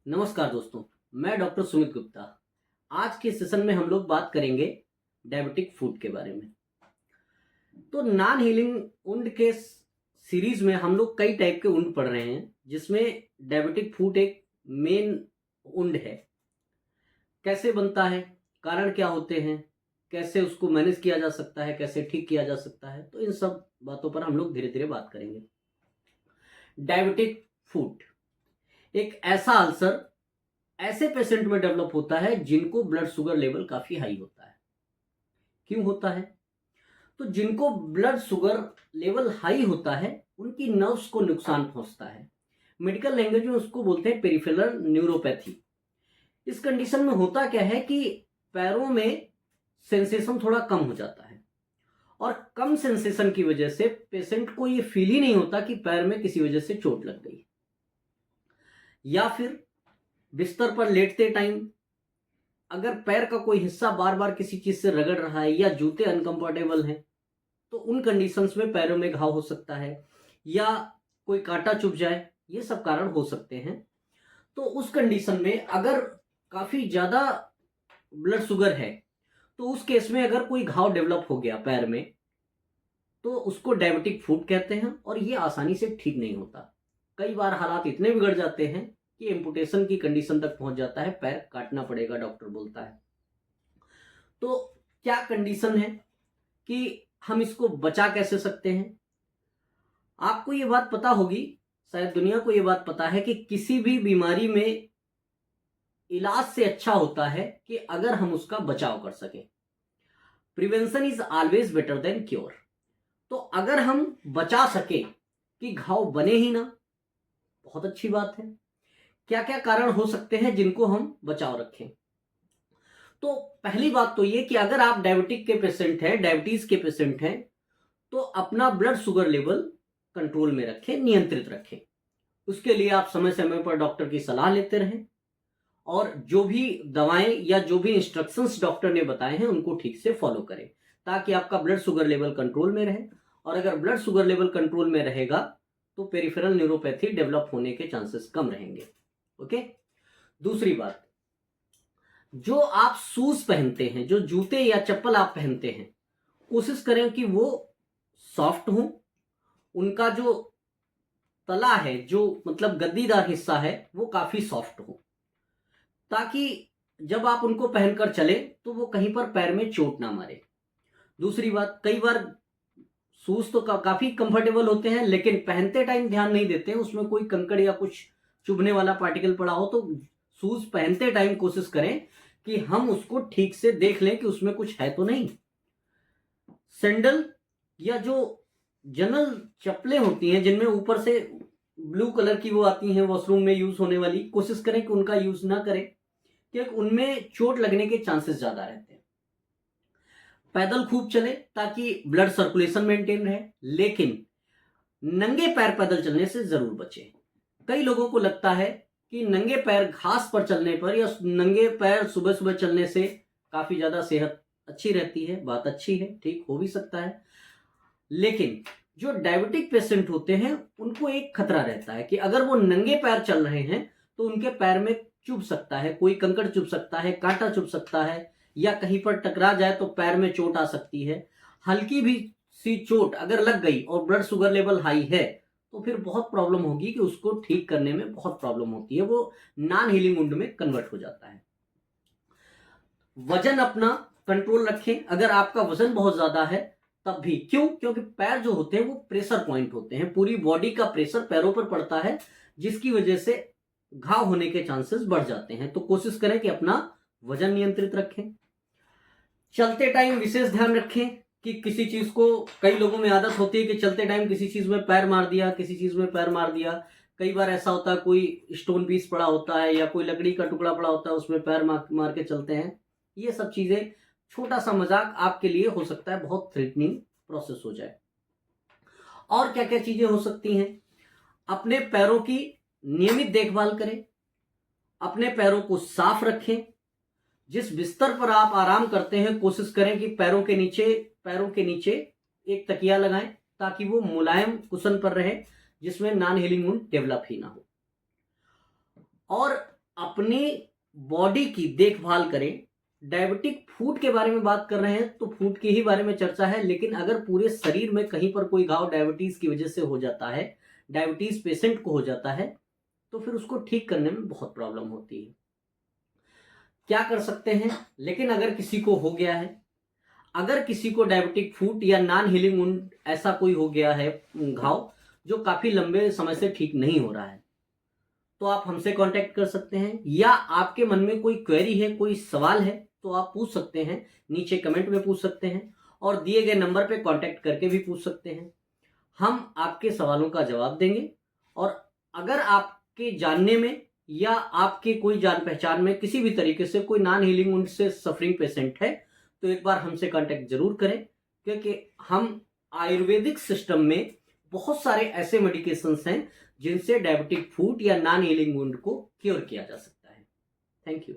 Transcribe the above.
नमस्कार दोस्तों, मैं डॉक्टर सुमित गुप्ता। आज के सेशन में हम लोग बात करेंगे डायबिटिक फूड के बारे में। तो नॉन हीलिंग वुंड के सीरीज में हम लोग कई टाइप के वुंड पढ़ रहे हैं, जिसमें डायबिटिक फूड एक मेन वुंड है। कैसे बनता है, कारण क्या होते हैं, कैसे उसको मैनेज किया जा सकता है, कैसे ठीक किया जा सकता है, तो इन सब बातों पर हम लोग धीरे धीरे बात करेंगे। डायबिटिक फूड एक ऐसा अल्सर ऐसे पेशेंट में डेवलप होता है जिनको ब्लड शुगर लेवल काफी हाई होता है। क्यों होता है? तो जिनको ब्लड शुगर लेवल हाई होता है उनकी नर्व्स को नुकसान पहुंचता है। मेडिकल लैंग्वेज में उसको बोलते हैं पेरिफेरल न्यूरोपैथी। इस कंडीशन में होता क्या है कि पैरों में सेंसेशन थोड़ा कम हो जाता है, और कम सेंसेशन की वजह से पेशेंट को ये फील ही नहीं होता कि पैर में किसी वजह से चोट लग गई। या फिर बिस्तर पर लेटते टाइम अगर पैर का कोई हिस्सा बार बार किसी चीज से रगड़ रहा है या जूते अनकंफर्टेबल हैं, तो उन कंडीशंस में पैरों में घाव हो सकता है, या कोई कांटा चुभ जाए। ये सब कारण हो सकते हैं। तो उस कंडीशन में अगर काफी ज्यादा ब्लड शुगर है, तो उस केस में अगर कोई घाव डेवलप हो गया पैर में, तो उसको डायबिटिक फूट कहते हैं, और ये आसानी से ठीक नहीं होता। कई बार हालात इतने बिगड़ जाते हैं कि एम्पुटेशन की कंडीशन तक पहुंच जाता है, पैर काटना पड़ेगा, डॉक्टर बोलता है। तो क्या कंडीशन है कि हम इसको बचा कैसे सकते हैं? आपको ये बात पता होगी, शायद दुनिया को ये बात पता है कि किसी भी बीमारी में इलाज से अच्छा होता है कि अगर हम उसका बचाव कर सकें। Prevention is always better than cure. तो अगर हम बचा सके कि घाव बने ही ना, बहुत अच्छी बात है। क्या क्या कारण हो सकते हैं जिनको हम बचाव रखें? तो पहली बात तो ये कि अगर आप डायबिटिक के पेशेंट हैं, डायबिटीज के पेशेंट हैं, तो अपना ब्लड शुगर लेवल कंट्रोल में रखें, नियंत्रित रखें। उसके लिए आप समय समय पर डॉक्टर की सलाह लेते रहें, और जो भी दवाएं या जो भी इंस्ट्रक्शंस डॉक्टर ने बताए हैं उनको ठीक से फॉलो करें, ताकि आपका ब्लड शुगर लेवल कंट्रोल में रहे। और अगर ब्लड शुगर लेवल कंट्रोल में रहेगा तो पेरिफेरल न्यूरोपैथी डेवलप होने के चांसेस कम रहेंगे। ओके। दूसरी बात, जो आप शूज पहनते हैं, जो जूते या चप्पल आप पहनते हैं, कोशिश करें कि वो सॉफ्ट हो। उनका जो तला है, जो मतलब गद्दीदार हिस्सा है, वो काफी सॉफ्ट हो, ताकि जब आप उनको पहनकर चले तो वो कहीं पर पैर में चोट ना मारे। दूसरी बात, कई बार शूज तो काफी कंफर्टेबल होते हैं, लेकिन पहनते टाइम ध्यान नहीं देते हैं, उसमें कोई कंकड़ या कुछ चुभने वाला पार्टिकल पड़ा हो, तो शूज पहनते टाइम कोशिश करें कि हम उसको ठीक से देख लें कि उसमें कुछ है तो नहीं। सैंडल या जो जनरल चप्पलें होती हैं जिनमें ऊपर से ब्लू कलर की वो आती हैं, वॉशरूम में यूज होने वाली, कोशिश करें कि उनका यूज ना करें, क्योंकि उनमें चोट लगने के चांसेस ज्यादा रहते हैं। पैदल खूब चले ताकि ब्लड सर्कुलेशन मेंटेन रहे, लेकिन नंगे पैर पैदल चलने से जरूर बचें। कई लोगों को लगता है कि नंगे पैर घास पर चलने पर या नंगे पैर सुबह सुबह चलने से काफी ज्यादा सेहत अच्छी रहती है। बात अच्छी है, ठीक हो भी सकता है, लेकिन जो डायबिटिक पेशेंट होते हैं उनको एक खतरा रहता है कि अगर वो नंगे पैर चल रहे हैं तो उनके पैर में चुभ सकता है, कोई कंकड़ चुभ सकता है, कांटा चुभ सकता है, या कहीं पर टकरा जाए तो पैर में चोट आ सकती है। हल्की भी सी चोट अगर लग गई और ब्लड शुगर लेवल हाई है, तो फिर बहुत प्रॉब्लम होगी, कि उसको ठीक करने में बहुत प्रॉब्लम होती है, वो नॉन हीलिंग वुंड में कन्वर्ट हो जाता है। वजन अपना कंट्रोल रखें। अगर आपका वजन बहुत ज्यादा है तब भी, क्यों? क्योंकि पैर जो होते हैं वो प्रेशर पॉइंट होते हैं, पूरी बॉडी का प्रेशर पैरों पर पड़ता है, जिसकी वजह से घाव होने के चांसेस बढ़ जाते हैं। तो कोशिश करें कि अपना वजन नियंत्रित रखें। चलते टाइम विशेष ध्यान रखें कि किसी चीज को, कई लोगों में आदत होती है कि चलते टाइम किसी चीज में पैर मार दिया, किसी चीज में पैर मार दिया। कई बार ऐसा होता है, कोई स्टोन पीस पड़ा होता है या कोई लकड़ी का टुकड़ा पड़ा होता है, उसमें पैर मार के चलते हैं। ये सब चीजें, छोटा सा मजाक आपके लिए हो सकता है बहुत थ्रेटनिंग प्रोसेस हो जाए। और क्या क्या चीजें हो सकती हैं? अपने पैरों की नियमित देखभाल करें, अपने पैरों को साफ रखें। जिस बिस्तर पर आप आराम करते हैं, कोशिश करें कि पैरों के नीचे एक तकिया लगाएं, ताकि वो मुलायम कुशन पर रहे, जिसमें नॉन हीलिंग वुंड डेवलप ही ना हो। और अपनी बॉडी की देखभाल करें। डायबिटिक फूड के बारे में बात कर रहे हैं तो फूड के ही बारे में चर्चा है, लेकिन अगर पूरे शरीर में कहीं पर कोई घाव डायबिटीज की वजह से हो जाता है, डायबिटीज पेशेंट को हो जाता है, तो फिर उसको ठीक करने में बहुत प्रॉब्लम होती है। क्या कर सकते हैं? लेकिन अगर किसी को हो गया है, अगर किसी को डायबिटिक फूट या नॉन हीलिंग वुंड ऐसा कोई हो गया है घाव जो काफी लंबे समय से ठीक नहीं हो रहा है, तो आप हमसे कांटेक्ट कर सकते हैं, या आपके मन में कोई क्वेरी है, कोई सवाल है, तो आप पूछ सकते हैं, नीचे कमेंट में पूछ सकते हैं और दिए गए नंबर पे कांटेक्ट करके भी पूछ सकते हैं। हम आपके सवालों का जवाब देंगे। और अगर आपके जानने में या आपके कोई जान पहचान में किसी भी तरीके से कोई नॉन हीलिंग वुंड से सफरिंग पेशेंट है, तो एक बार हमसे कांटेक्ट जरूर करें, क्योंकि हम आयुर्वेदिक सिस्टम में बहुत सारे ऐसे मेडिकेशंस हैं जिनसे डायबिटिक फूट या नॉन हीलिंग वुंड को क्योर किया जा सकता है। Thank you.